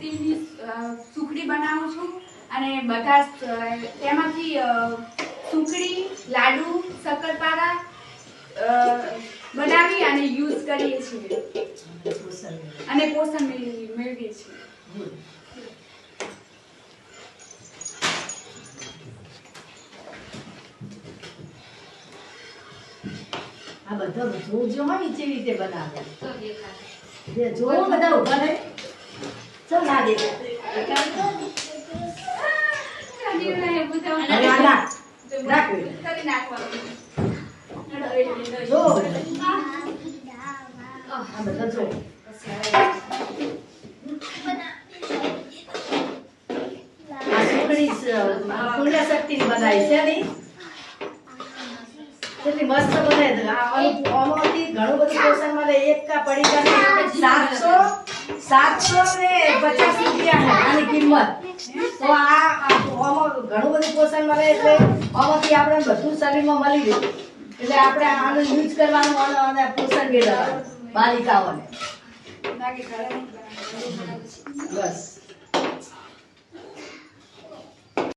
શક્તિની સુખડી બનાવું છું અને બધા તેમાંથી સુખડી લાડુ શક્કરપારા બનાવી અને યુઝ કરીએ છીએ અને પોષણ મેળવીએ છીએ. આ બધા જો માં નીચે રીતે બનાવે જે જો બધા ઉભા રહે ચલ ના દે જો આ બધા જો આ સુખડી પુણ્ય શક્તિ બનાવી છે ને કેટલી મસ્ત બને છે. આમાંથી ઘણું બધું પોષણ મળે. એક કા પડીકા 750 રૂપિયા આની કિંમત. તો આમાં ઘણું બધું પોષણ મળે એટલે આમાંથી આપણે બધું શરીરમાં મળી રહે. એટલે આપણે આનો યુઝ કરવાનો અને પોષણ મેળવવાનું બાલિકાઓને. બસ